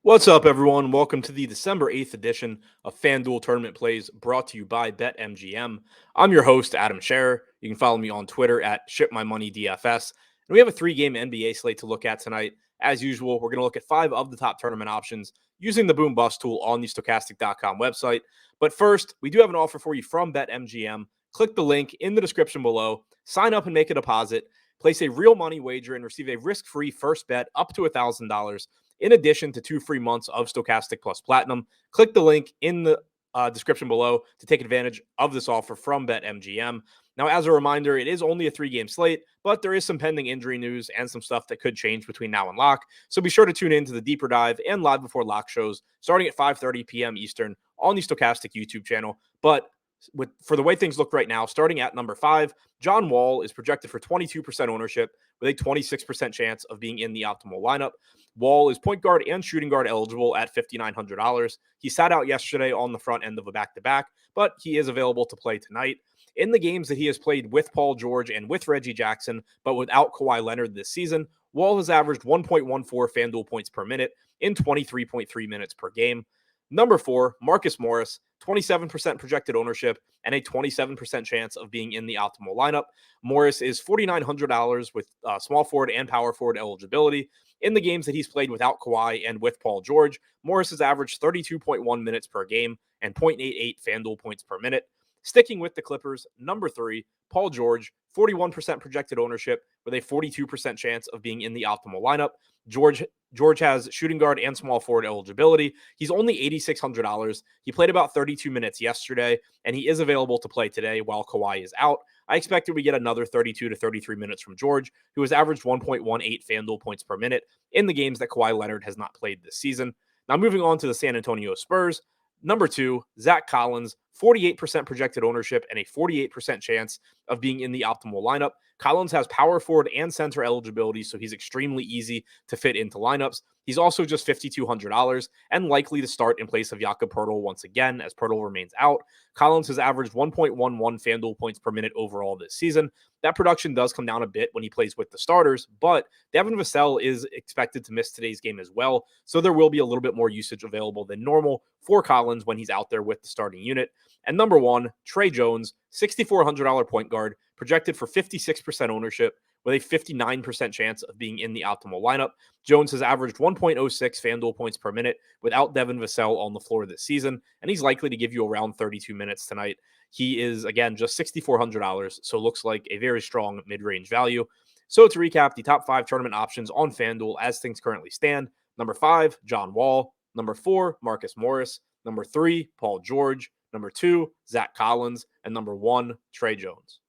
What's up, everyone? Welcome to the December 8th edition of FanDuel Tournament Plays brought to you by BetMGM. I'm your host, Adam Scherer. You can follow me on Twitter at ShipMyMoney DFS. And we have a three-game NBA slate to look at tonight. As usual, we're going to look at 5 of the top tournament options using the Boom Bust tool on the Stokastic.com website. But first, we do have an offer for you from BetMGM. Click the link in the description below, sign up and make a deposit, place a real money wager, and receive a risk-free first bet up to $1,000. In addition to 2 free months of Stokastic Plus Platinum. Click the link in the description below to take advantage of this offer from BetMGM. Now, as a reminder, it is only a 3-game slate, but there is some pending injury news and some stuff that could change between now and lock. So be sure to tune in to the deeper dive and live before lock shows starting at 5:30 p.m. Eastern on the Stokastic YouTube channel. But for the way things look right now, starting at number 5, John Wall is projected for 22% ownership with a 26% chance of being in the optimal lineup. Wall is point guard and shooting guard eligible at $5,900. He sat out yesterday on the front end of a back-to-back, but he is available to play tonight. In the games that he has played with Paul George and with Reggie Jackson, but without Kawhi Leonard this season, Wall has averaged 1.14 FanDuel points per minute in 23.3 minutes per game. Number 4, Marcus Morris, 27% projected ownership and a 27% chance of being in the optimal lineup. Morris is $4,900 with small forward and power forward eligibility. In the games that he's played without Kawhi and with Paul George, Morris has averaged 32.1 minutes per game and 0.88 FanDuel points per minute. Sticking with the Clippers, number 3, Paul George, 41% projected ownership with a 42% chance of being in the optimal lineup. George has shooting guard and small forward eligibility. He's only $8,600. He played about 32 minutes yesterday, and he is available to play today while Kawhi is out. I expect that we get another 32 to 33 minutes from George, who has averaged 1.18 FanDuel points per minute in the games that Kawhi Leonard has not played this season. Now, moving on to the San Antonio Spurs. Number 2, Zach Collins, 48% projected ownership and a 48% chance of being in the optimal lineup. Collins has power forward and center eligibility, so he's extremely easy to fit into lineups. He's also just $5,200 and likely to start in place of Jakob Poeltl once again as Poeltl remains out. Collins has averaged 1.11 FanDuel points per minute overall this season. That production does come down a bit when he plays with the starters, but Devin Vassell is expected to miss today's game as well, so there will be a little bit more usage available than normal for Collins when he's out there with the starting unit. And number 1, Tre Jones, $6,400 point guard, projected for 56% ownership with a 59% chance of being in the optimal lineup. Jones has averaged 1.06 FanDuel points per minute without Devin Vassell on the floor this season, and he's likely to give you around 32 minutes tonight. He is, again, just $6,400, so looks like a very strong mid-range value. So to recap, the top 5 tournament options on FanDuel as things currently stand: number 5, John Wall; number 4, Marcus Morris; number 3, Paul George; number 2, Zach Collins; and number 1, Tre Jones.